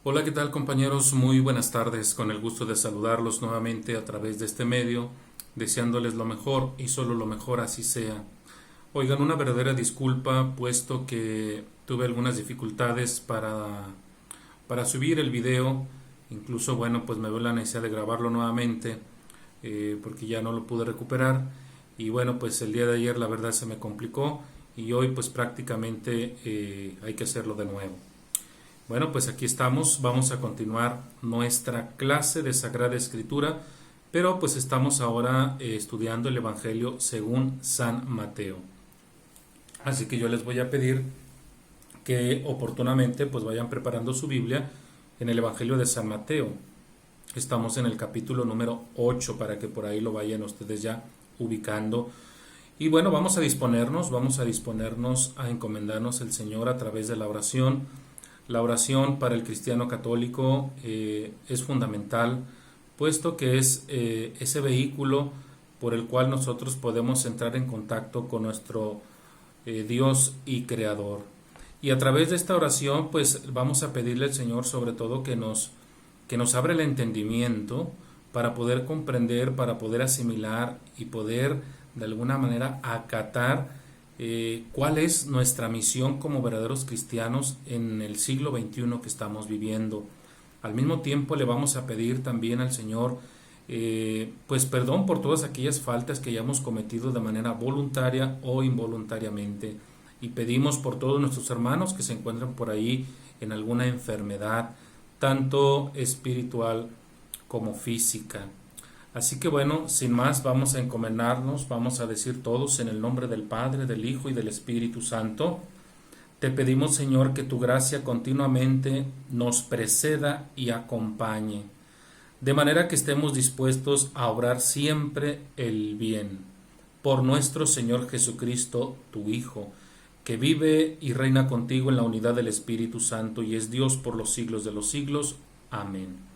Hola, ¿qué tal compañeros? Muy buenas tardes, con el gusto de saludarlos nuevamente a través de este medio, deseándoles lo mejor y solo lo mejor así sea. Oigan, una verdadera disculpa, puesto que tuve algunas dificultades para subir el video, incluso bueno, pues me veo la necesidad de grabarlo nuevamente, porque ya no lo pude recuperar, y bueno, pues el día de ayer la verdad se me complicó, y hoy pues prácticamente hay que hacerlo de nuevo. Bueno, pues aquí estamos, vamos a continuar nuestra clase de Sagrada Escritura, pero pues estamos ahora estudiando el Evangelio según San Mateo. Así que yo les voy a pedir que oportunamente pues vayan preparando su Biblia en el Evangelio de San Mateo. Estamos en el capítulo número 8 para que por ahí lo vayan ustedes ya ubicando. Y bueno, vamos a disponernos a encomendarnos al Señor a través de la oración. La oración para el cristiano católico es fundamental, puesto que es ese vehículo por el cual nosotros podemos entrar en contacto con nuestro Dios y Creador. Y a través de esta oración, pues vamos a pedirle al Señor sobre todo que nos abra el entendimiento para poder comprender, para poder asimilar y poder de alguna manera acatar cuál es nuestra misión como verdaderos cristianos en el siglo XXI que estamos viviendo. Al mismo tiempo le vamos a pedir también al Señor pues perdón por todas aquellas faltas que hayamos cometido de manera voluntaria o involuntariamente, y pedimos por todos nuestros hermanos que se encuentran por ahí en alguna enfermedad, tanto espiritual como física. Así que bueno, sin más, vamos a encomendarnos, vamos a decir todos en el nombre del Padre, del Hijo y del Espíritu Santo. Te pedimos, Señor, que tu gracia continuamente nos preceda y acompañe, de manera que estemos dispuestos a obrar siempre el bien. Por nuestro Señor Jesucristo, tu Hijo, que vive y reina contigo en la unidad del Espíritu Santo y es Dios por los siglos de los siglos. Amén.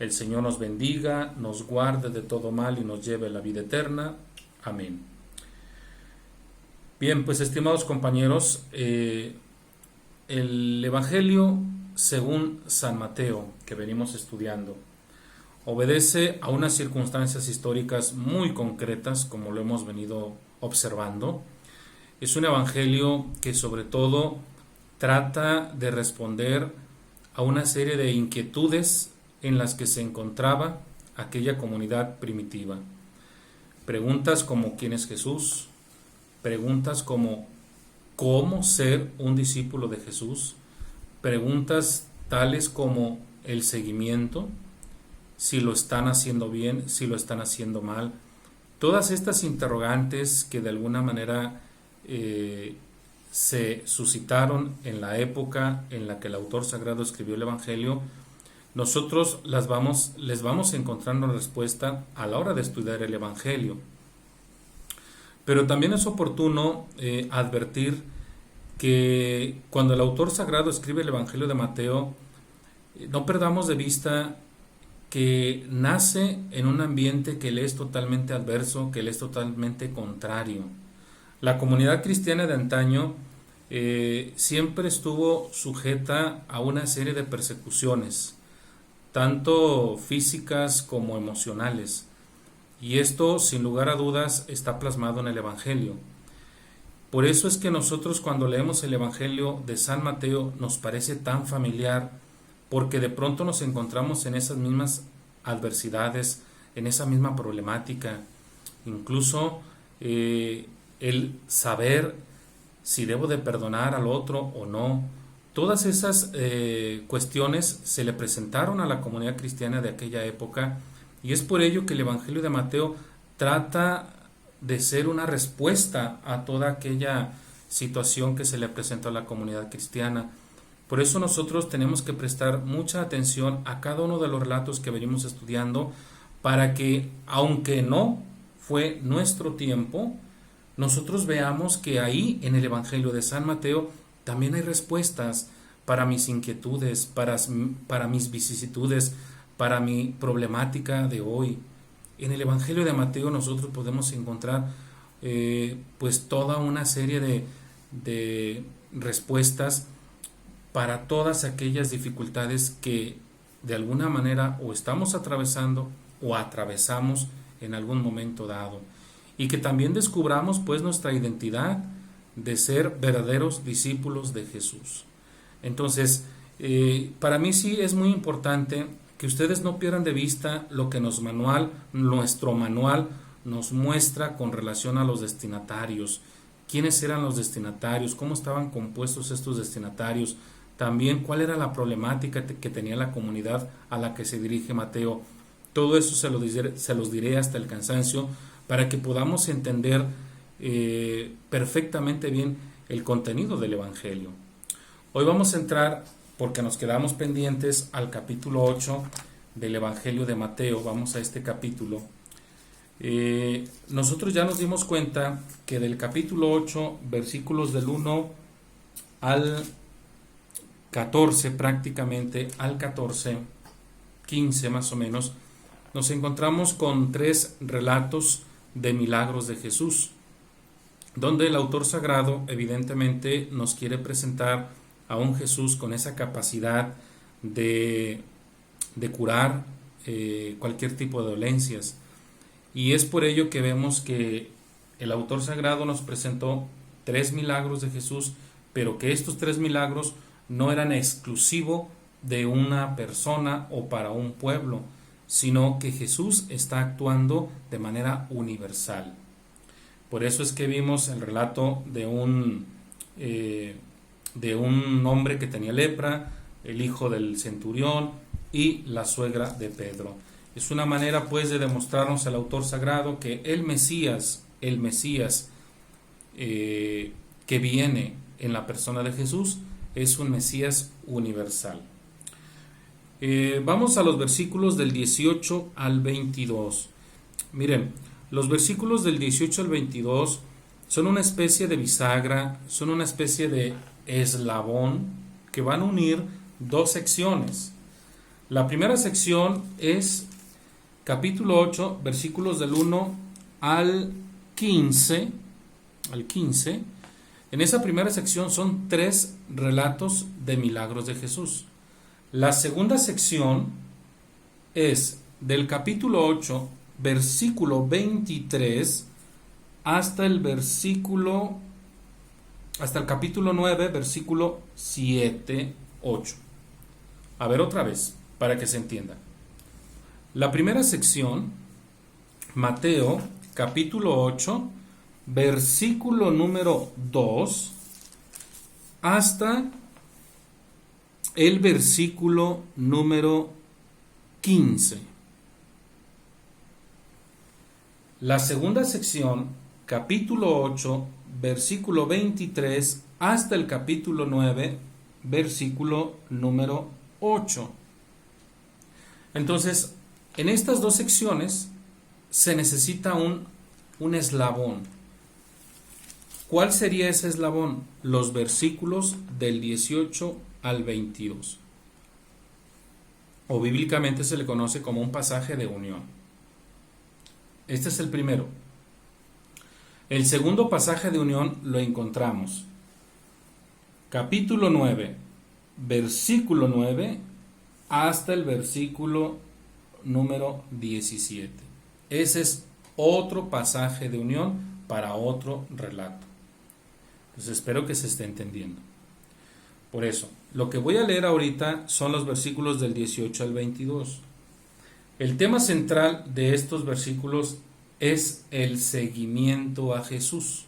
El Señor nos bendiga, nos guarde de todo mal y nos lleve a la vida eterna. Amén. Bien, pues estimados compañeros, el Evangelio según San Mateo que venimos estudiando obedece a unas circunstancias históricas muy concretas, como lo hemos venido observando. Es un Evangelio que sobre todo trata de responder a una serie de inquietudes en las que se encontraba aquella comunidad primitiva. Preguntas como ¿quién es Jesús? Preguntas como ¿cómo ser un discípulo de Jesús? Preguntas tales como el seguimiento, si lo están haciendo bien, si lo están haciendo mal. Todas estas interrogantes que de alguna manera se suscitaron en la época en la que el autor sagrado escribió el Evangelio, nosotros les vamos encontrando respuesta a la hora de estudiar el Evangelio. Pero también es oportuno advertir que cuando el autor sagrado escribe el Evangelio de Mateo, no perdamos de vista que nace en un ambiente que le es totalmente adverso, que le es totalmente contrario. La comunidad cristiana de antaño siempre estuvo sujeta a una serie de persecuciones, tanto físicas como emocionales. Y esto, sin lugar a dudas, está plasmado en el Evangelio. Por eso es que nosotros cuando leemos el Evangelio de San Mateo nos parece tan familiar, porque de pronto nos encontramos en esas mismas adversidades, en esa misma problemática. Incluso el saber si debo de perdonar al otro o no. Todas esas cuestiones se le presentaron a la comunidad cristiana de aquella época, y es por ello que el Evangelio de Mateo trata de ser una respuesta a toda aquella situación que se le presentó a la comunidad cristiana. Por eso nosotros tenemos que prestar mucha atención a cada uno de los relatos que venimos estudiando, para que, aunque no fue nuestro tiempo, nosotros veamos que ahí en el Evangelio de San Mateo también hay respuestas para mis inquietudes, para mis vicisitudes, para mi problemática de hoy. En el Evangelio de Mateo nosotros podemos encontrar pues toda una serie de respuestas para todas aquellas dificultades que de alguna manera o estamos atravesando o atravesamos en algún momento dado, y que también descubramos pues nuestra identidad de ser verdaderos discípulos de Jesús. Entonces, para mí sí es muy importante que ustedes no pierdan de vista lo que nuestro manual nos muestra con relación a los destinatarios. ¿Quiénes eran los destinatarios? ¿Cómo estaban compuestos estos destinatarios? También cuál era la problemática que tenía la comunidad a la que se dirige Mateo. Todo eso se los diré hasta el cansancio para que podamos entender perfectamente bien el contenido del Evangelio. Hoy vamos a entrar, porque nos quedamos pendientes, al capítulo 8 del Evangelio de Mateo. Vamos a este capítulo. Nosotros ya nos dimos cuenta que del capítulo 8, versículos del 1 al 14, prácticamente al 14, 15 más o menos, nos encontramos con 3 relatos de milagros de Jesús, donde el autor sagrado evidentemente nos quiere presentar a un Jesús con esa capacidad de curar cualquier tipo de dolencias. Y es por ello que vemos que el autor sagrado nos presentó 3 milagros de Jesús, pero que estos 3 milagros no eran exclusivos de una persona o para un pueblo, sino que Jesús está actuando de manera universal. Por eso es que vimos el relato de un hombre que tenía lepra, el hijo del centurión y la suegra de Pedro. Es una manera pues de demostrarnos al autor sagrado que el Mesías que viene en la persona de Jesús es un Mesías universal. Vamos a los versículos del 18 al 22. Miren, los versículos del 18 al 22 son una especie de bisagra, son una especie de eslabón que van a unir 2 secciones. La primera sección es capítulo 8, versículos del 1 al 15. En esa primera sección son 3 relatos de milagros de Jesús. La segunda sección es del capítulo 8, versículo 23 hasta el capítulo 9, versículo 7, 8. A ver otra vez, para que se entienda. La primera sección, Mateo, capítulo 8, versículo número 2, hasta el versículo número 15. La segunda sección, capítulo 8, versículo 23, hasta el capítulo 9, versículo número 8. Entonces, en estas 2 secciones se necesita un eslabón. ¿Cuál sería ese eslabón? Los versículos del 18 al 22. O bíblicamente se le conoce como un pasaje de unión. Este es el primero. El segundo pasaje de unión lo encontramos. Capítulo 9, versículo 9 hasta el versículo número 17. Ese es otro pasaje de unión para otro relato. Entonces espero que se esté entendiendo. Por eso, lo que voy a leer ahorita son los versículos del 18 al 22. El tema central de estos versículos es el seguimiento a Jesús.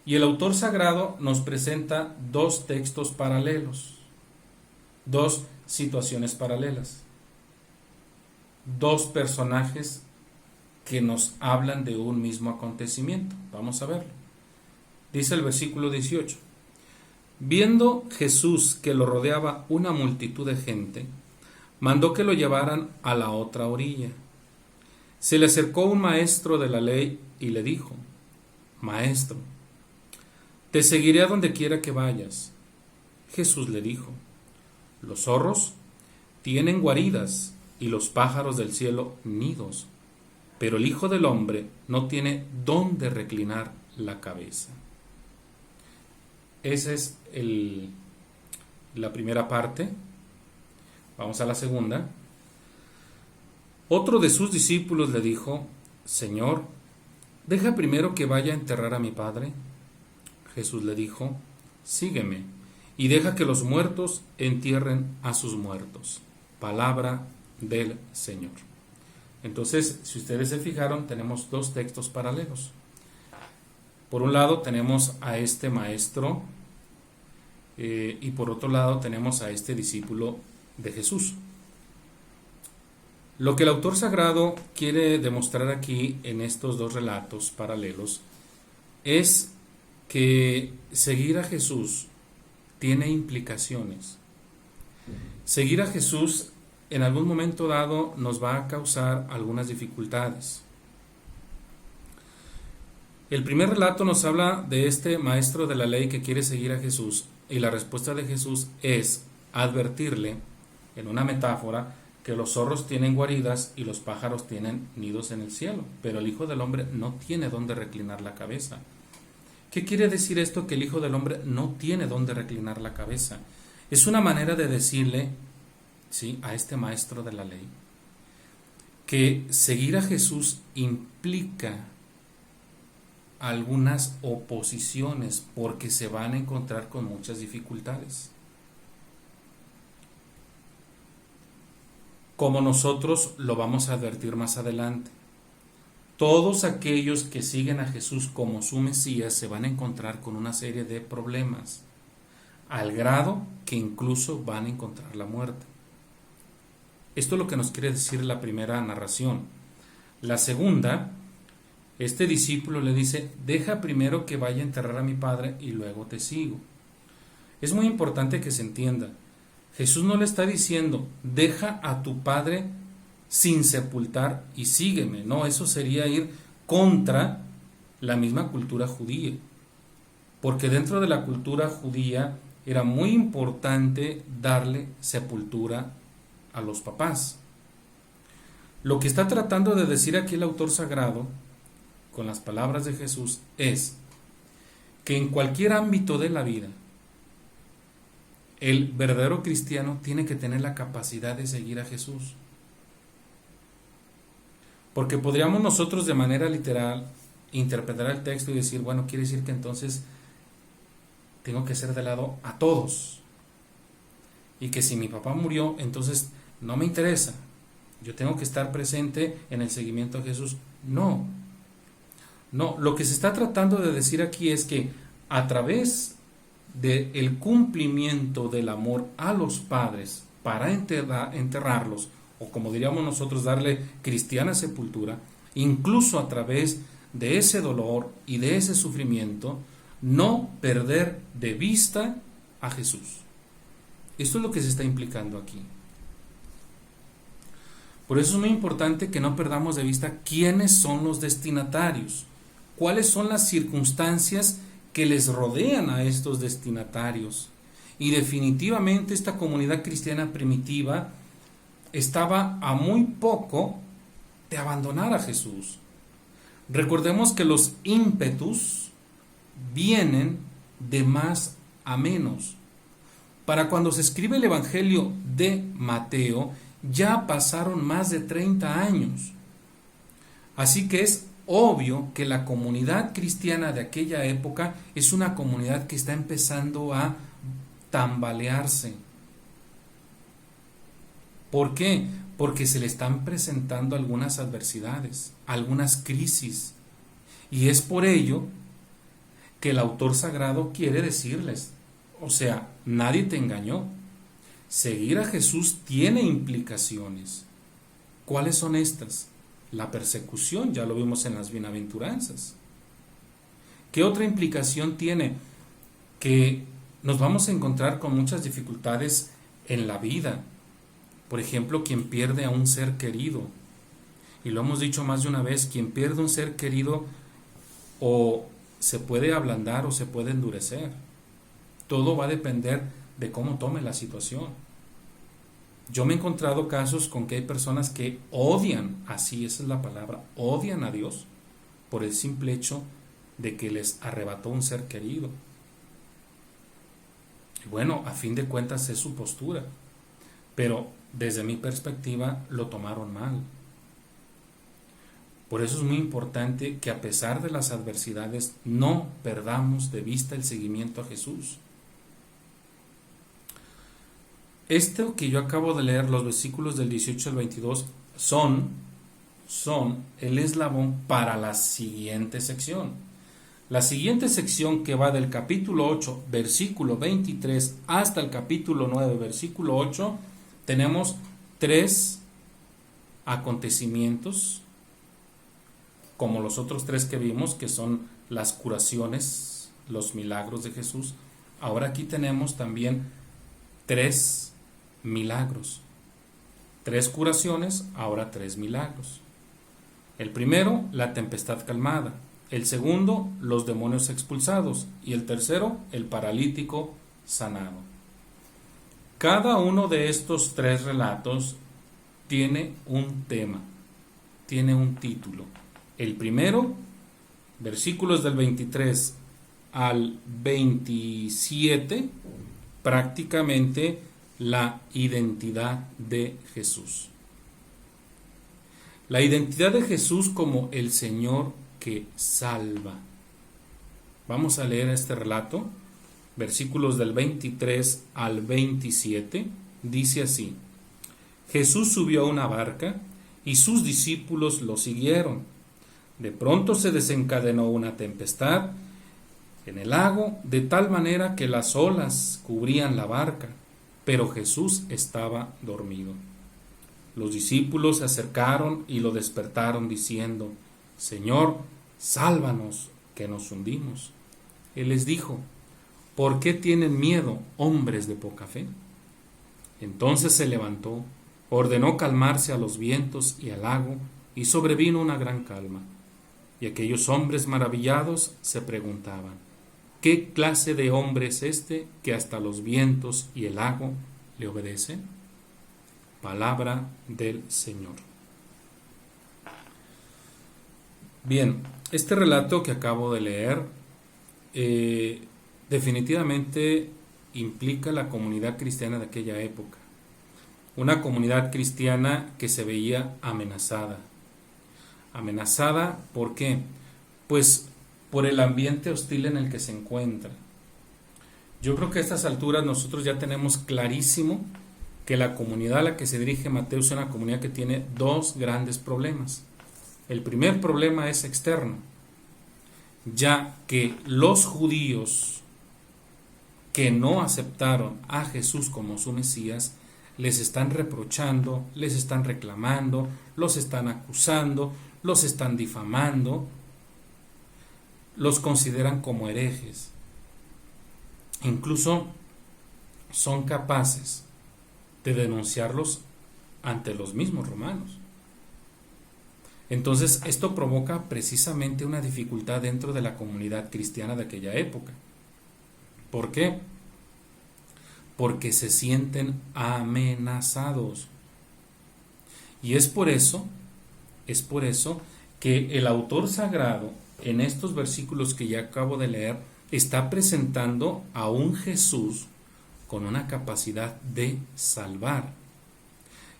Y el autor sagrado nos presenta 2 textos paralelos, 2 situaciones paralelas, 2 personajes que nos hablan de un mismo acontecimiento. Vamos a verlo. Dice el versículo 18: Viendo Jesús que lo rodeaba una multitud de gente, mandó que lo llevaran a la otra orilla. Se le acercó un maestro de la ley y le dijo: Maestro, te seguiré a donde quiera que vayas. Jesús le dijo: Los zorros tienen guaridas y los pájaros del cielo nidos, pero el Hijo del Hombre no tiene dónde reclinar la cabeza. Esa es la primera parte. Vamos a la segunda. Otro de sus discípulos le dijo: Señor, deja primero que vaya a enterrar a mi padre. Jesús le dijo: sígueme, y deja que los muertos entierren a sus muertos. Palabra del Señor. Entonces, si ustedes se fijaron, tenemos dos textos paralelos. Por un lado tenemos a este maestro y por otro lado tenemos a este discípulo de Jesús. Lo que el autor sagrado quiere demostrar aquí en estos dos relatos paralelos es que seguir a Jesús tiene implicaciones. Seguir a Jesús en algún momento dado nos va a causar algunas dificultades. El primer relato nos habla de este maestro de la ley que quiere seguir a Jesús, y la respuesta de Jesús es advertirle, en una metáfora, que los zorros tienen guaridas y los pájaros tienen nidos en el cielo, pero el Hijo del Hombre no tiene dónde reclinar la cabeza. ¿Qué quiere decir esto, que el Hijo del Hombre no tiene dónde reclinar la cabeza? Es una manera de decirle, ¿sí?, a este maestro de la ley, que seguir a Jesús implica algunas oposiciones, porque se van a encontrar con muchas dificultades. Como nosotros lo vamos a advertir más adelante, todos aquellos que siguen a Jesús como su Mesías se van a encontrar con una serie de problemas, al grado que incluso van a encontrar la muerte. Esto es lo que nos quiere decir la primera narración. La segunda, este discípulo le dice: deja primero que vaya a enterrar a mi padre y luego te sigo. Es muy importante que se entienda. Jesús no le está diciendo: deja a tu padre sin sepultar y sígueme. No, eso sería ir contra la misma cultura judía. Porque dentro de la cultura judía era muy importante darle sepultura a los papás. Lo que está tratando de decir aquí el autor sagrado con las palabras de Jesús es que en cualquier ámbito de la vida, el verdadero cristiano tiene que tener la capacidad de seguir a Jesús. Porque podríamos nosotros de manera literal interpretar el texto y decir: bueno, quiere decir que entonces tengo que ser de lado a todos. Y que si mi papá murió, entonces no me interesa. Yo tengo que estar presente en el seguimiento a Jesús. No, lo que se está tratando de decir aquí es que a través del cumplimiento del amor a los padres para enterrarlos, o como diríamos nosotros, darle cristiana sepultura, incluso a través de ese dolor y de ese sufrimiento, no perder de vista a Jesús. Esto es lo que se está implicando aquí. Por eso es muy importante que no perdamos de vista quiénes son los destinatarios, cuáles son las circunstancias que les rodean a estos destinatarios. Y definitivamente esta comunidad cristiana primitiva estaba a muy poco de abandonar a Jesús. Recordemos que los ímpetus vienen de más a menos. Para cuando se escribe el Evangelio de Mateo, ya pasaron más de 30 años. Así que es obvio que la comunidad cristiana de aquella época es una comunidad que está empezando a tambalearse. ¿Por qué? Porque se le están presentando algunas adversidades, algunas crisis. Y es por ello que el autor sagrado quiere decirles, o sea, nadie te engañó. Seguir a Jesús tiene implicaciones. ¿Cuáles son estas? La persecución, ya lo vimos en las bienaventuranzas. ¿Qué otra implicación tiene? Que nos vamos a encontrar con muchas dificultades en la vida. Por ejemplo, quien pierde a un ser querido. Y lo hemos dicho más de una vez, quien pierde un ser querido o se puede ablandar o se puede endurecer. Todo va a depender de cómo tome la situación. Yo me he encontrado casos con que hay personas que odian, así esa es la palabra, odian a Dios por el simple hecho de que les arrebató un ser querido. Y bueno, a fin de cuentas es su postura, pero desde mi perspectiva lo tomaron mal. Por eso es muy importante que a pesar de las adversidades no perdamos de vista el seguimiento a Jesús. Esto que yo acabo de leer, los versículos del 18 al 22, son el eslabón para la siguiente sección. La siguiente sección, que va del capítulo 8, versículo 23, hasta el capítulo 9, versículo 8, tenemos 3 acontecimientos, como los otros 3 que vimos, que son las curaciones, los milagros de Jesús. Ahora aquí tenemos también 3 milagros. 3 curaciones, ahora 3 milagros. El primero, la tempestad calmada. El segundo, los demonios expulsados. Y el tercero, el paralítico sanado. Cada uno de estos 3 relatos tiene un tema, tiene un título. El primero, versículos del 23 al 27, prácticamente la identidad de Jesús. La identidad de Jesús como el Señor que salva. Vamos a leer este relato, versículos del 23 al 27, dice así: Jesús subió a una barca y sus discípulos lo siguieron. De pronto se desencadenó una tempestad en el lago, de tal manera que las olas cubrían la barca, pero Jesús estaba dormido. Los discípulos se acercaron y lo despertaron diciendo: Señor, sálvanos, que nos hundimos. Él les dijo: ¿por qué tienen miedo, hombres de poca fe? Entonces se levantó, ordenó calmarse a los vientos y al lago, y sobrevino una gran calma. Y aquellos hombres maravillados se preguntaban: ¿qué clase de hombre es este que hasta los vientos y el lago le obedecen? Palabra del Señor. Bien, este relato que acabo de leer definitivamente implica la comunidad cristiana de aquella época. Una comunidad cristiana que se veía amenazada. Amenazada, ¿por qué? Pues por el ambiente hostil en el que se encuentra. Yo creo que a estas alturas nosotros ya tenemos clarísimo que la comunidad a la que se dirige Mateo es una comunidad que tiene 2 grandes problemas. El primer problema es externo, ya que los judíos que no aceptaron a Jesús como su Mesías les están reprochando, les están reclamando, los están acusando, los están difamando, los consideran como herejes. Incluso son capaces de denunciarlos ante los mismos romanos. Entonces, esto provoca precisamente una dificultad dentro de la comunidad cristiana de aquella época. ¿Por qué? Porque se sienten amenazados. Y es por eso que el autor sagrado, en estos versículos que ya acabo de leer, está presentando a un Jesús con una capacidad de salvar.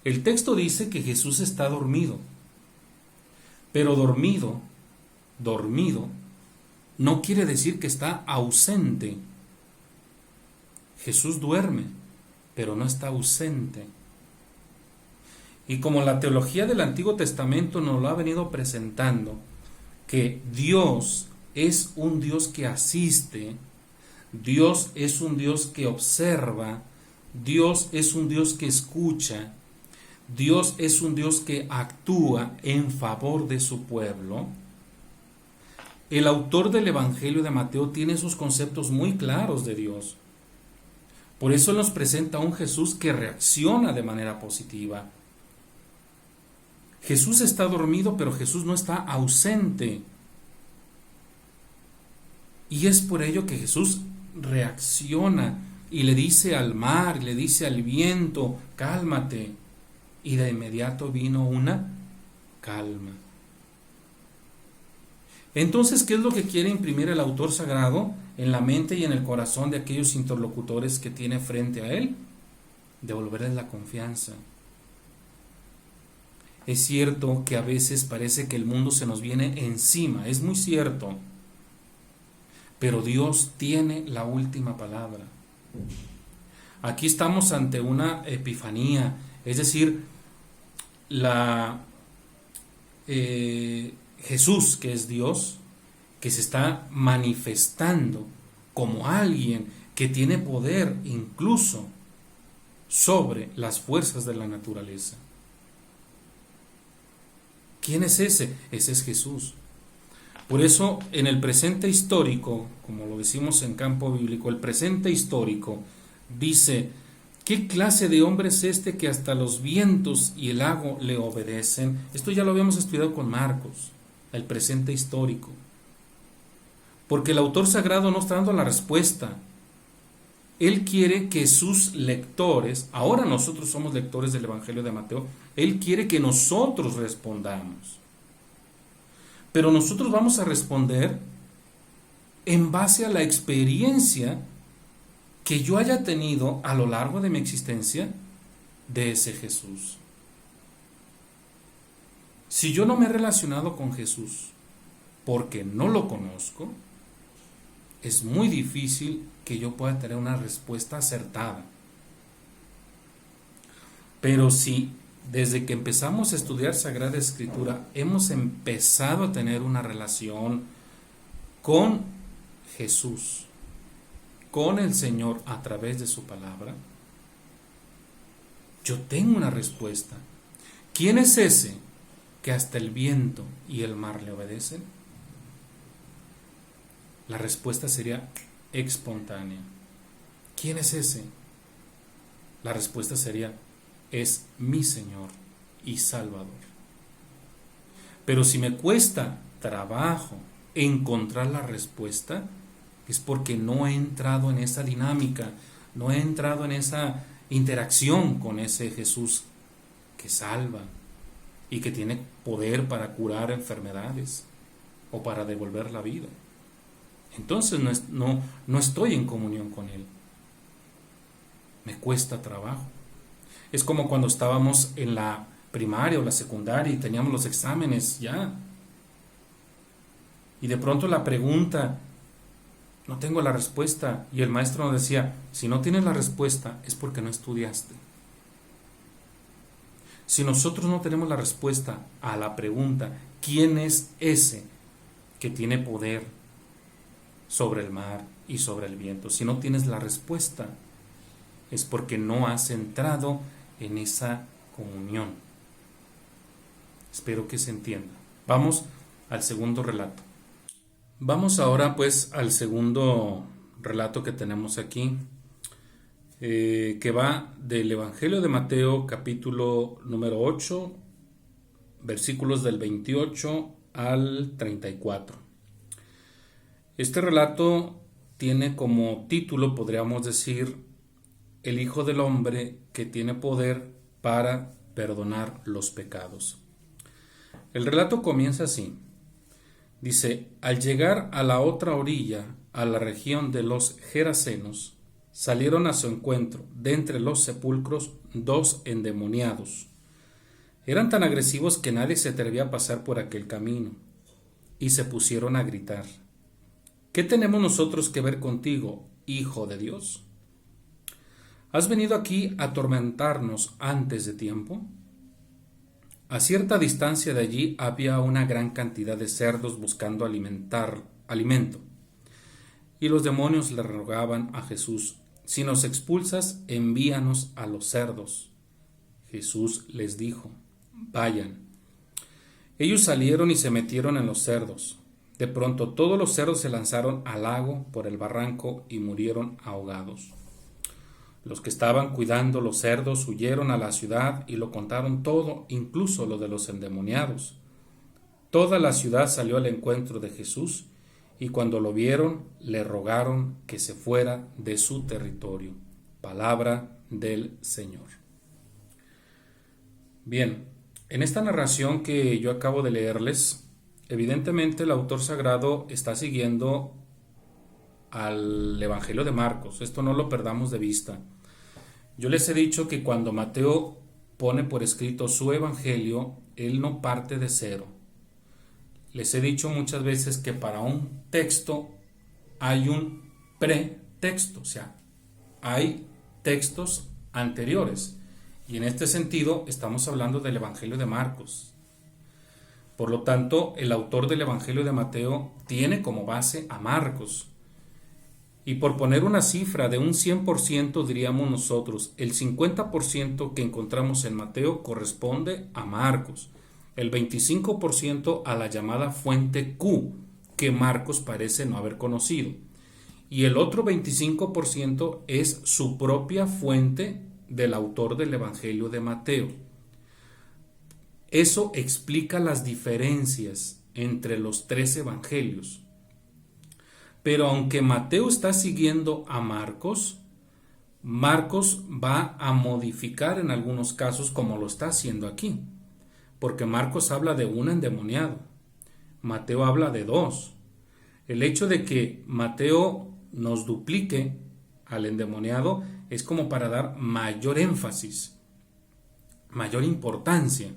El texto dice que Jesús está dormido, pero dormido no quiere decir que está ausente. Jesús duerme, pero no está ausente. Y como la teología del Antiguo Testamento nos lo ha venido presentando, que Dios es un Dios que asiste, Dios es un Dios que observa, Dios es un Dios que escucha, Dios es un Dios que actúa en favor de su pueblo. El autor del Evangelio de Mateo tiene esos conceptos muy claros de Dios. Por eso nos presenta a un Jesús que reacciona de manera positiva. Jesús está dormido, pero Jesús no está ausente. Y es por ello que Jesús reacciona y le dice al mar, le dice al viento: cálmate. Y de inmediato vino una calma. Entonces, ¿qué es lo que quiere imprimir el autor sagrado en la mente y en el corazón de aquellos interlocutores que tiene frente a él? Devolverles la confianza. Es cierto que a veces parece que el mundo se nos viene encima, es muy cierto, pero Dios tiene la última palabra. Aquí estamos ante una epifanía, es decir, Jesús, que es Dios, que se está manifestando como alguien que tiene poder incluso sobre las fuerzas de la naturaleza. ¿Quién es ese? Ese es Jesús. Por eso, en el presente histórico, como lo decimos en campo bíblico, el presente histórico dice: ¿qué clase de hombre es este que hasta los vientos y el agua le obedecen? Esto ya lo habíamos estudiado con Marcos, el presente histórico. Porque el autor sagrado no está dando la respuesta. Él quiere que sus lectores, ahora nosotros somos lectores del Evangelio de Mateo, Él quiere que nosotros respondamos. Pero nosotros vamos a responder en base a la experiencia que yo haya tenido a lo largo de mi existencia de ese Jesús. Si yo no me he relacionado con Jesús porque no lo conozco, es muy difícil que yo pueda tener una respuesta acertada. Pero si desde que empezamos a estudiar Sagrada Escritura hemos empezado a tener una relación con Jesús, con el Señor a través de su palabra, yo tengo una respuesta. ¿Quién es ese que hasta el viento y el mar le obedecen? La respuesta sería espontánea. ¿Quién es ese? La respuesta sería: es mi Señor y Salvador. Pero si me cuesta trabajo encontrar la respuesta, es porque no he entrado en esa dinámica, no he entrado en esa interacción con ese Jesús que salva y que tiene poder para curar enfermedades o para devolver la vida. Entonces no estoy en comunión con Él. Me cuesta trabajo. Es como cuando estábamos en la primaria o la secundaria y teníamos los exámenes ya. Y de pronto la pregunta, no tengo la respuesta. Y el maestro nos decía: si no tienes la respuesta es porque no estudiaste. Si nosotros no tenemos la respuesta a la pregunta, ¿quién es ese que tiene poder sobre el mar y sobre el viento? Si no tienes la respuesta, es porque no has entrado en esa comunión. Espero que se entienda. Vamos al segundo relato. Vamos ahora pues al segundo relato que tenemos aquí, que va del Evangelio de Mateo, capítulo número 8, versículos del 28 al 34. Este relato tiene como título, podríamos decir, el Hijo del Hombre que tiene poder para perdonar los pecados. El relato comienza así. Dice: al llegar a la otra orilla, a la región de los Gerasenos, salieron a su encuentro, de entre los sepulcros, 2 endemoniados. Eran tan agresivos que nadie se atrevía a pasar por aquel camino, y se pusieron a gritar: ¿qué tenemos nosotros que ver contigo, Hijo de Dios? ¿Has venido aquí a atormentarnos antes de tiempo? A cierta distancia de allí había una gran cantidad de cerdos buscando alimento. Y los demonios le rogaban a Jesús: si nos expulsas, envíanos a los cerdos. Jesús les dijo: vayan. Ellos salieron y se metieron en los cerdos. De pronto todos los cerdos se lanzaron al lago por el barranco y murieron ahogados. Los que estaban cuidando los cerdos huyeron a la ciudad y lo contaron todo, incluso lo de los endemoniados. Toda la ciudad salió al encuentro de Jesús, y cuando lo vieron, le rogaron que se fuera de su territorio. Palabra del Señor. Bien, en esta narración que yo acabo de leerles, Evidentemente el autor sagrado está siguiendo al Evangelio de Marcos, esto no lo perdamos de vista. Yo les he dicho que cuando Mateo pone por escrito su Evangelio, él no parte de cero. Les he dicho muchas veces que para un texto hay un pretexto, o sea, hay textos anteriores. Y en este sentido estamos hablando del Evangelio de Marcos. Por lo tanto, el autor del Evangelio de Mateo tiene como base a Marcos. Y por poner una cifra de un 100%, diríamos nosotros, el 50% que encontramos en Mateo corresponde a Marcos, el 25% a la llamada fuente Q, que Marcos parece no haber conocido, y el otro 25% es su propia fuente del autor del Evangelio de Mateo. Eso explica las diferencias entre los tres evangelios. Pero aunque Mateo está siguiendo a Marcos, Marcos va a modificar en algunos casos como lo está haciendo aquí. Porque Marcos habla de un endemoniado, Mateo habla de dos. El hecho de que Mateo nos duplique al endemoniado es como para dar mayor énfasis, mayor importancia.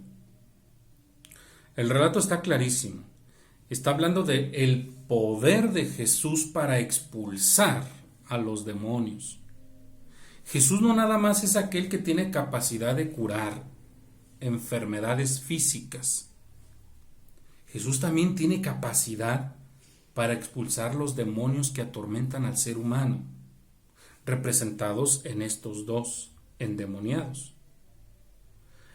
El relato está clarísimo. Está hablando de el poder de Jesús para expulsar a los demonios. Jesús no nada más es aquel que tiene capacidad de curar enfermedades físicas. Jesús también tiene capacidad para expulsar los demonios que atormentan al ser humano, representados en estos dos endemoniados.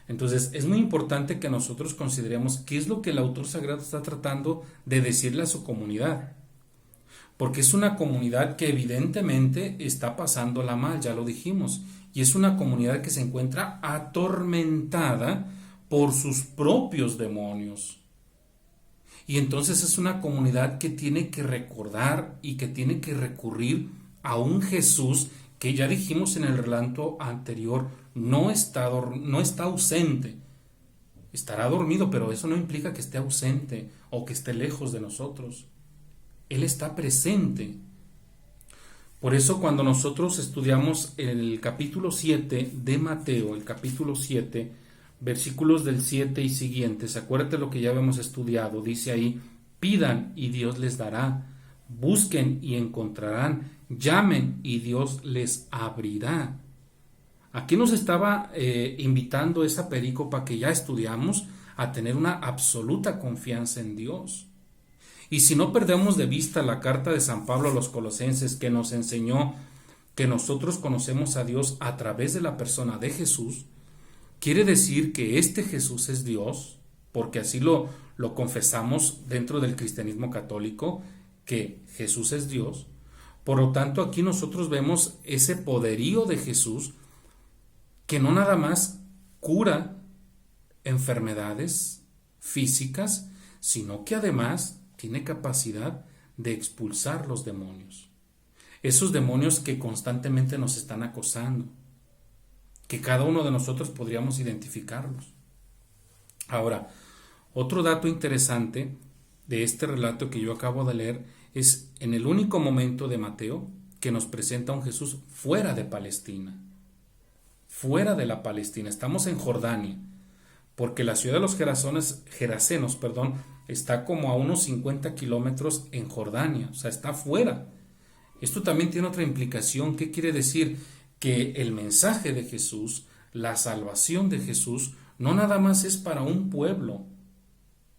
Entonces es muy importante que nosotros consideremos qué es lo que el autor sagrado está tratando de decirle a su comunidad, porque es una comunidad que evidentemente está pasándola mal, ya lo dijimos, y es una comunidad que se encuentra atormentada por sus propios demonios. Y entonces es una comunidad que tiene que recordar y que tiene que recurrir a un Jesús que ya dijimos en el relato anterior, no está ausente. Estará dormido, pero eso no implica que esté ausente o que esté lejos de nosotros. Él está presente. Por eso cuando nosotros estudiamos el capítulo 7 de Mateo, el capítulo 7, versículos del 7 y siguientes, acuérdate lo que ya habíamos estudiado, dice ahí, pidan y Dios les dará, busquen y encontrarán, llamen y Dios les abrirá. Aquí nos estaba invitando esa perícopa que ya estudiamos a tener una absoluta confianza en Dios. Y si no perdemos de vista la carta de San Pablo a los Colosenses que nos enseñó que nosotros conocemos a Dios a través de la persona de Jesús, quiere decir que este Jesús es Dios, porque así lo confesamos dentro del cristianismo católico, que Jesús es Dios. Por lo tanto, aquí nosotros vemos ese poderío de Jesús que no nada más cura enfermedades físicas, sino que además tiene capacidad de expulsar los demonios. Esos demonios que constantemente nos están acosando, que cada uno de nosotros podríamos identificarlos. Ahora, otro dato interesante de este relato que yo acabo de leer es en el único momento de Mateo que nos presenta a un Jesús fuera de Palestina. Fuera de la Palestina, estamos en Jordania, porque la ciudad de los Gerasenos, está como a unos 50 kilómetros en Jordania, o sea, está fuera. Esto también tiene otra implicación. ¿Qué quiere decir? Que el mensaje de Jesús, la salvación de Jesús, no nada más es para un pueblo,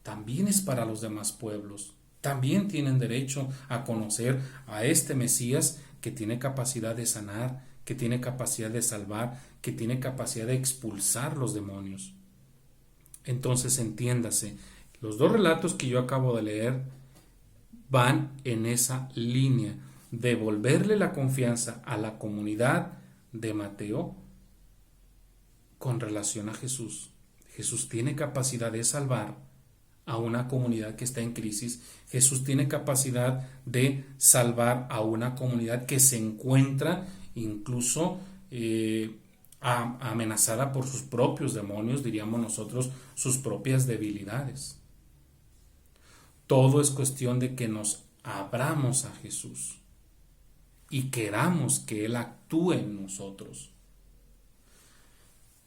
también es para los demás pueblos. También tienen derecho a conocer a este Mesías que tiene capacidad de sanar, que tiene capacidad de salvar, que tiene capacidad de expulsar los demonios. Entonces entiéndase, los dos relatos que yo acabo de leer van en esa línea, devolverle la confianza a la comunidad de Mateo con relación a Jesús. Jesús tiene capacidad de salvar a una comunidad que está en crisis. Jesús tiene capacidad de salvar a una comunidad que se encuentra incluso amenazada por sus propios demonios, diríamos nosotros, sus propias debilidades. Todo es cuestión de que nos abramos a Jesús y queramos que Él actúe en nosotros.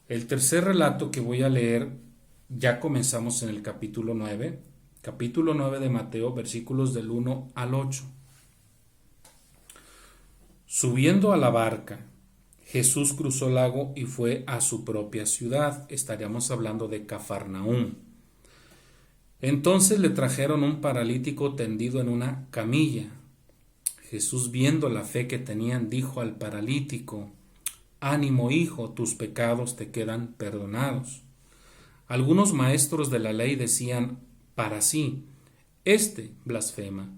El tercer relato que voy a leer, ya comenzamos en el capítulo 9 de Mateo, versículos del 1 al 8. Subiendo a la barca, Jesús cruzó el lago y fue a su propia ciudad. Estaríamos hablando de Cafarnaúm. Entonces le trajeron un paralítico tendido en una camilla. Jesús, viendo la fe que tenían, dijo al paralítico: Ánimo, hijo, tus pecados te quedan perdonados. Algunos maestros de la ley decían para sí: Este blasfema.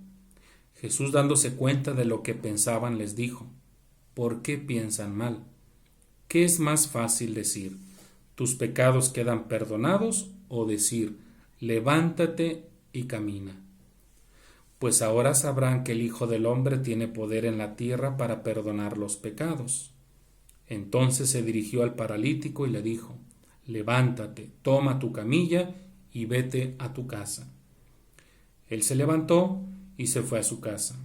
Jesús, dándose cuenta de lo que pensaban, les dijo: ¿Por qué piensan mal? ¿Qué es más fácil decir: tus pecados quedan perdonados, o decir: levántate y camina? Pues ahora sabrán que el Hijo del Hombre tiene poder en la tierra para perdonar los pecados. Entonces se dirigió al paralítico y le dijo: levántate, toma tu camilla y vete a tu casa. Él se levantó y se fue a su casa.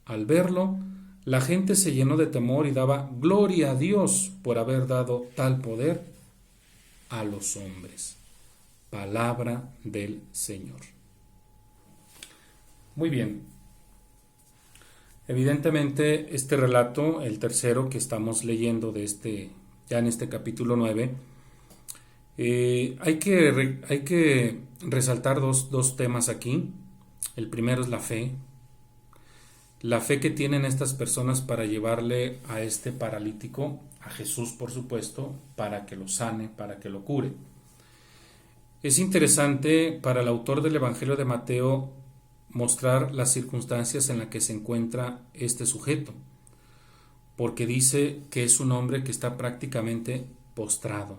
Al verlo, la gente se llenó de temor y daba gloria a Dios por haber dado tal poder a los hombres. Palabra del Señor. Muy bien. Evidentemente, este relato, el tercero que estamos leyendo ya en este capítulo 9, hay que resaltar dos temas aquí. El primero es la fe que tienen estas personas para llevarle a este paralítico a Jesús, por supuesto, para que lo sane, para que lo cure. Es interesante para el autor del Evangelio de Mateo mostrar las circunstancias en las que se encuentra este sujeto, porque dice que es un hombre que está prácticamente postrado,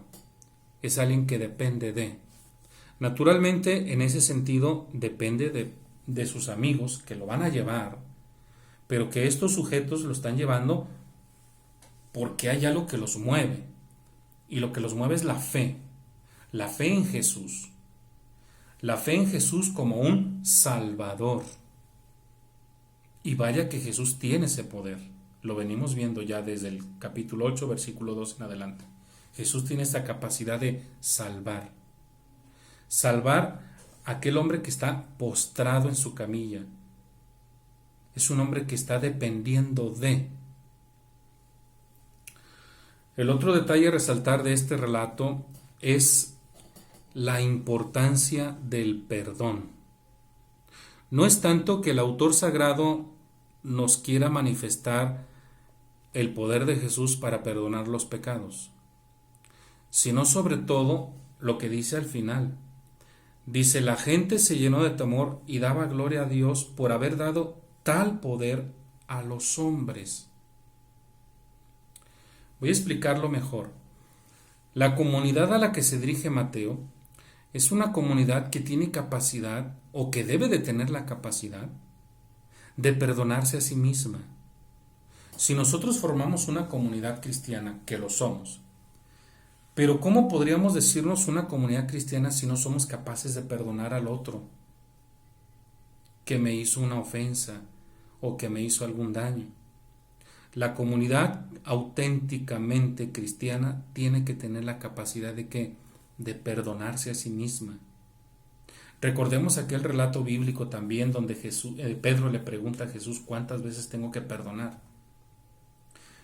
es alguien que depende de. Naturalmente, en ese sentido, depende de sus amigos que lo van a llevar, pero que estos sujetos lo están llevando porque hay algo que los mueve, y lo que los mueve es la fe en Jesús. La fe en Jesús como un Salvador. Y vaya que Jesús tiene ese poder. Lo venimos viendo ya desde el capítulo 8, versículo 2 en adelante. Jesús tiene esa capacidad de salvar. Salvar a aquel hombre que está postrado en su camilla. Es un hombre que está dependiendo de. El otro detalle a resaltar de este relato es la importancia del perdón. No es tanto que el autor sagrado nos quiera manifestar el poder de Jesús para perdonar los pecados, sino sobre todo lo que dice al final. Dice: la gente se llenó de temor y daba gloria a Dios por haber dado tal poder a los hombres. Voy a explicarlo mejor. La comunidad a la que se dirige Mateo es una comunidad que tiene capacidad, o que debe de tener la capacidad, de perdonarse a sí misma. Si nosotros formamos una comunidad cristiana, que lo somos, pero ¿cómo podríamos decirnos una comunidad cristiana si no somos capaces de perdonar al otro que me hizo una ofensa o que me hizo algún daño? La comunidad auténticamente cristiana tiene que tener la capacidad de perdonarse a sí misma. Recordemos aquel relato bíblico también donde Pedro le pregunta a Jesús: ¿cuántas veces tengo que perdonar?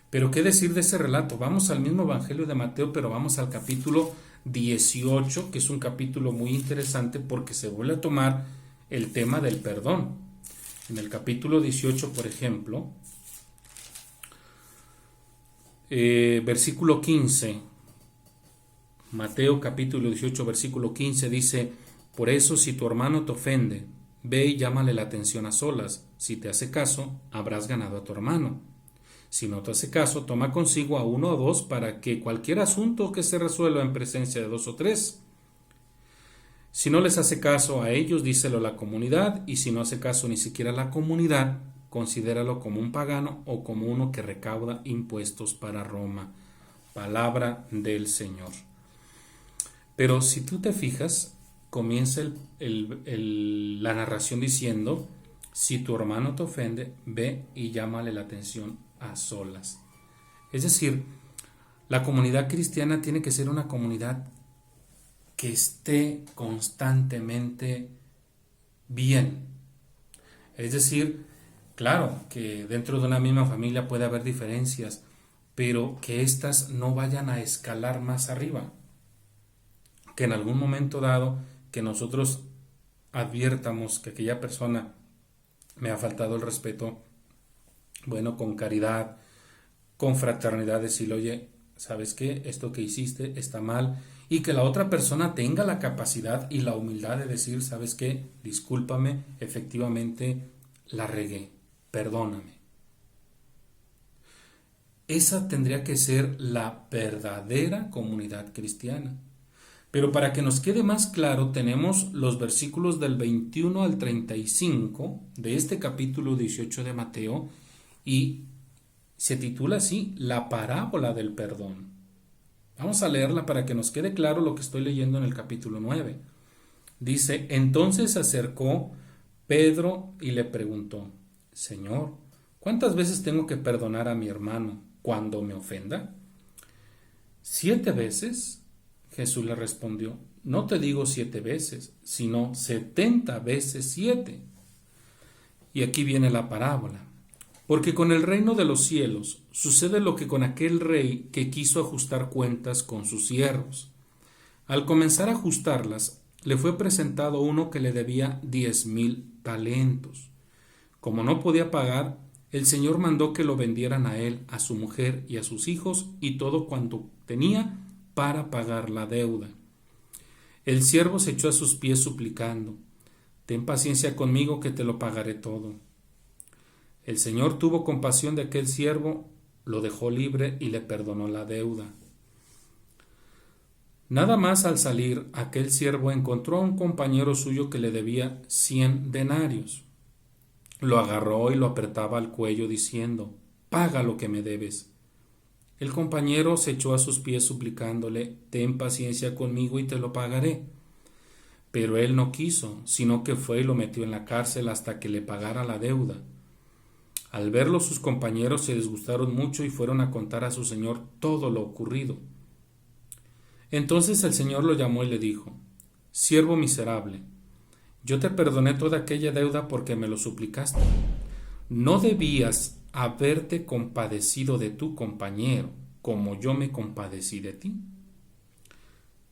Pero ¿qué decir de ese relato? Vamos al mismo Evangelio de Mateo, pero vamos al capítulo 18, que es un capítulo muy interesante porque se vuelve a tomar el tema del perdón. En el capítulo 18, por ejemplo, versículo 15, Mateo capítulo 18, versículo 15 dice: por eso, si tu hermano te ofende, ve y llámale la atención a solas. Si te hace caso, habrás ganado a tu hermano. Si no te hace caso, toma consigo a 1 o 2 para que cualquier asunto que se resuelva en presencia de 2 o 3. Si no les hace caso a ellos, díselo a la comunidad, y si no hace caso ni siquiera a la comunidad, considéralo como un pagano o como uno que recauda impuestos para Roma. Palabra del Señor. Pero si tú te fijas, comienza la narración diciendo: si tu hermano te ofende, ve y llámale la atención a solas. Es decir, la comunidad cristiana tiene que ser una comunidad que esté constantemente bien. Es decir, claro que dentro de una misma familia puede haber diferencias, pero que éstas no vayan a escalar más arriba. Que en algún momento dado que nosotros adviertamos que aquella persona me ha faltado el respeto, bueno, con caridad, con fraternidad, decirle: oye, ¿sabes qué? Esto que hiciste está mal. Y que la otra persona tenga la capacidad y la humildad de decir: ¿sabes qué? Discúlpame, efectivamente la regué, perdóname. Esa tendría que ser la verdadera comunidad cristiana. Pero para que nos quede más claro, tenemos los versículos del 21 al 35 de este capítulo 18 de Mateo, y se titula así: la parábola del perdón. Vamos a leerla para que nos quede claro lo que estoy leyendo en el capítulo 9. Dice: entonces se acercó Pedro y le preguntó: Señor, ¿cuántas veces tengo que perdonar a mi hermano cuando me ofenda? ¿7 veces? Jesús le respondió: no te digo 7 veces, sino 70 veces 7. Y aquí viene la parábola. Porque con el reino de los cielos sucede lo que con aquel rey que quiso ajustar cuentas con sus siervos. Al comenzar a ajustarlas, le fue presentado uno que le debía 10,000 talentos. Como no podía pagar, el Señor mandó que lo vendieran a él, a su mujer y a sus hijos y todo cuanto tenía para pagar la deuda. El siervo se echó a sus pies suplicando: ten paciencia conmigo que te lo pagaré todo. El Señor tuvo compasión de aquel siervo, lo dejó libre y le perdonó la deuda. Nada más al salir, aquel siervo encontró a un compañero suyo que le debía 100 denarios. Lo agarró y lo apretaba al cuello diciendo: paga lo que me debes. El compañero se echó a sus pies suplicándole: ten paciencia conmigo y te lo pagaré. Pero él no quiso, sino que fue y lo metió en la cárcel hasta que le pagara la deuda. Al verlo, sus compañeros se disgustaron mucho y fueron a contar a su señor todo lo ocurrido. Entonces el Señor lo llamó y le dijo: siervo miserable, yo te perdoné toda aquella deuda porque me lo suplicaste. ¿No debías haberte compadecido de tu compañero como yo me compadecí de ti?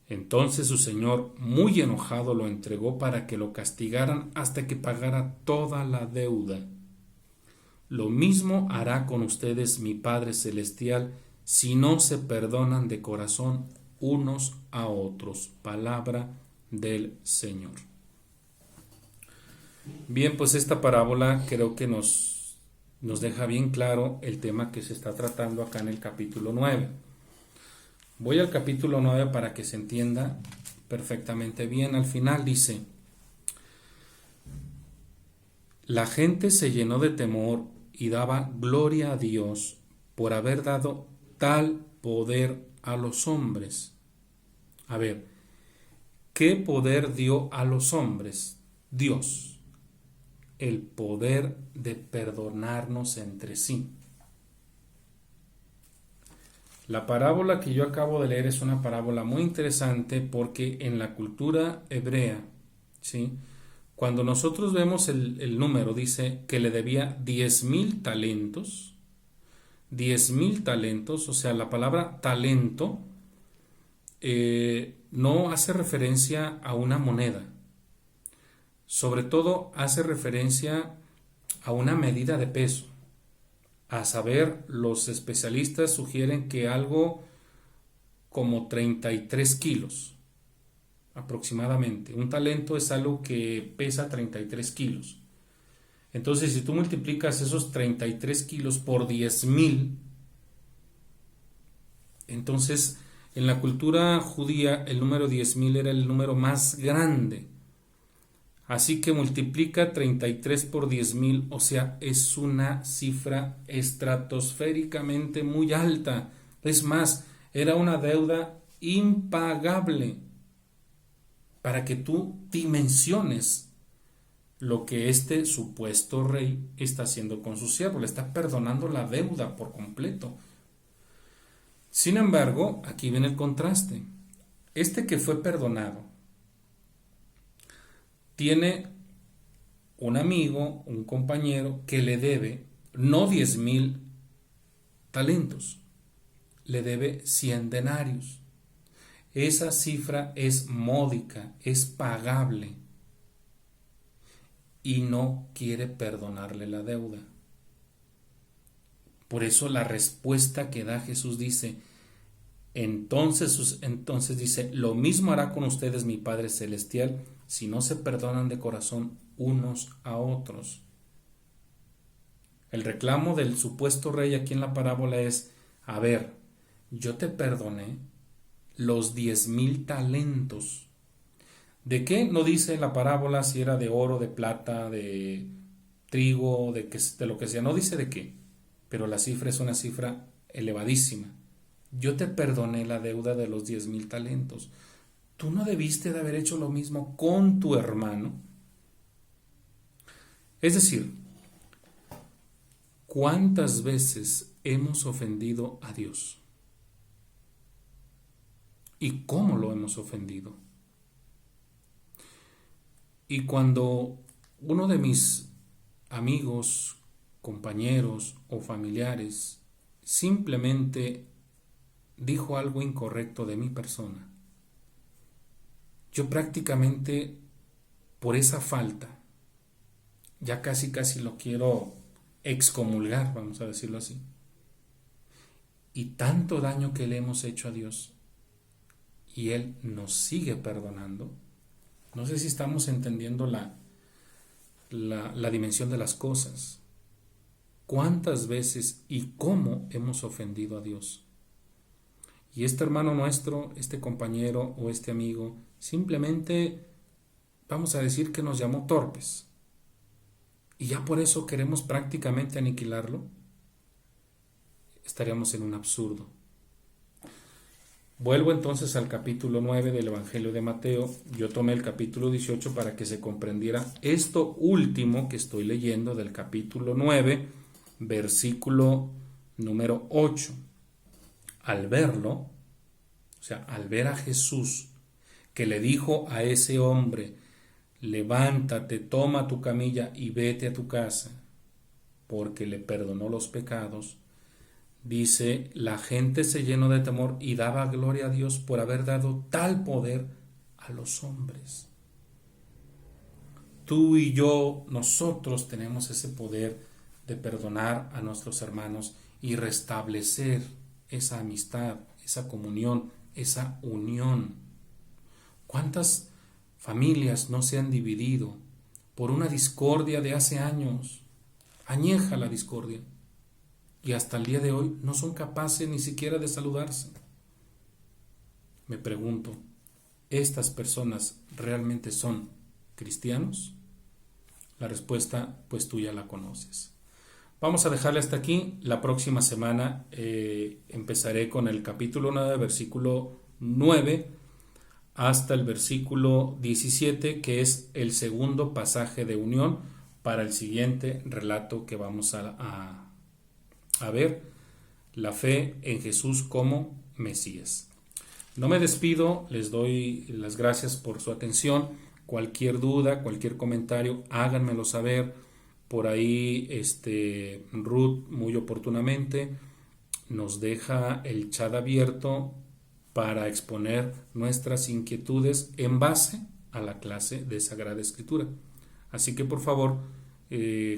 Entonces su señor, muy enojado, lo entregó para que lo castigaran hasta que pagara toda la deuda. Lo mismo hará con ustedes mi Padre Celestial si no se perdonan de corazón unos a otros. Palabra del Señor. Bien, pues esta parábola creo que nos deja bien claro el tema que se está tratando acá en el capítulo 9. Voy al capítulo 9 para que se entienda perfectamente bien. Al final dice: la gente se llenó de temor y daba gloria a Dios por haber dado tal poder a los hombres. A ver, ¿qué poder dio a los hombres Dios? El poder de perdonarnos entre sí. La parábola que yo acabo de leer es una parábola muy interesante porque en la cultura hebrea, ¿sí?, cuando nosotros vemos el número, dice que le debía 10,000 talentos. 10,000 talentos, o sea, la palabra talento no hace referencia a una moneda. Sobre todo hace referencia a una medida de peso. A saber, los especialistas sugieren que algo como 33 kilos. Aproximadamente. Un talento es algo que pesa 33 kilos. Entonces, si tú multiplicas esos 33 kilos por 10,000, entonces en la cultura judía el número 10,000 era el número más grande. Así que multiplica 33 por 10,000, o sea, es una cifra estratosféricamente muy alta. Es más, era una deuda impagable. para que tú dimensiones lo que este supuesto rey está haciendo con su siervo. Le está perdonando la deuda por completo. Sin embargo, aquí viene el contraste. Este que fue perdonado tiene un amigo, un compañero que le debe no 10,000 talentos, le debe 100 denarios. Esa cifra es módica, es pagable, y no quiere perdonarle la deuda. Por eso la respuesta que da Jesús dice, entonces dice, lo mismo hará con ustedes mi Padre Celestial si no se perdonan de corazón unos a otros. El reclamo del supuesto rey aquí en la parábola es, a ver, yo te perdoné los 10,000 talentos. ¿De qué? No dice la parábola si era de oro, de plata, de trigo, de lo que sea. No dice de qué, pero la cifra es una cifra elevadísima. Yo te perdoné la deuda de los 10,000 talentos. ¿Tú no debiste de haber hecho lo mismo con tu hermano? Es decir, ¿cuántas veces hemos ofendido a Dios? ¿Y cómo lo hemos ofendido? Y cuando uno de mis amigos, compañeros o familiares simplemente dijo algo incorrecto de mi persona, yo prácticamente por esa falta ya casi lo quiero excomulgar, vamos a decirlo así. Y tanto daño que le hemos hecho a Dios y Él nos sigue perdonando. No sé si estamos entendiendo la dimensión de las cosas. ¿Cuántas veces y cómo hemos ofendido a Dios? Y este hermano nuestro, este compañero o este amigo, simplemente vamos a decir que nos llamó torpes. Y ya por eso queremos prácticamente aniquilarlo. Estaríamos en un absurdo. Vuelvo entonces al capítulo 9 del Evangelio de Mateo. Yo tomé el capítulo 18 para que se comprendiera esto último que estoy leyendo del capítulo 9, versículo número 8. Al verlo, o sea, al ver a Jesús que le dijo a ese hombre, levántate, toma tu camilla y vete a tu casa, porque le perdonó los pecados, dice, la gente se llenó de temor y daba gloria a Dios por haber dado tal poder a los hombres. Tú y yo, nosotros tenemos ese poder de perdonar a nuestros hermanos y restablecer esa amistad, esa comunión, esa unión. ¿Cuántas familias no se han dividido por una discordia de hace años? Añeja la discordia. Y hasta el día de hoy no son capaces ni siquiera de saludarse. Me pregunto, ¿estas personas realmente son cristianos? La respuesta, pues tú ya la conoces. Vamos a dejarle hasta aquí. La próxima semana empezaré con el capítulo 9, versículo 9, hasta el versículo 17, que es el segundo pasaje de unión para el siguiente relato que vamos a ver, la fe en Jesús como Mesías. No me despido, les doy las gracias por su atención. Cualquier duda, cualquier comentario, háganmelo saber. Por ahí Ruth muy oportunamente nos deja el chat abierto para exponer nuestras inquietudes en base a la clase de Sagrada Escritura. Así que por favor,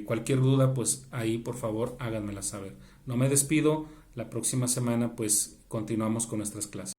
cualquier duda, pues ahí por favor háganmela saber. No me despido, la próxima semana pues continuamos con nuestras clases.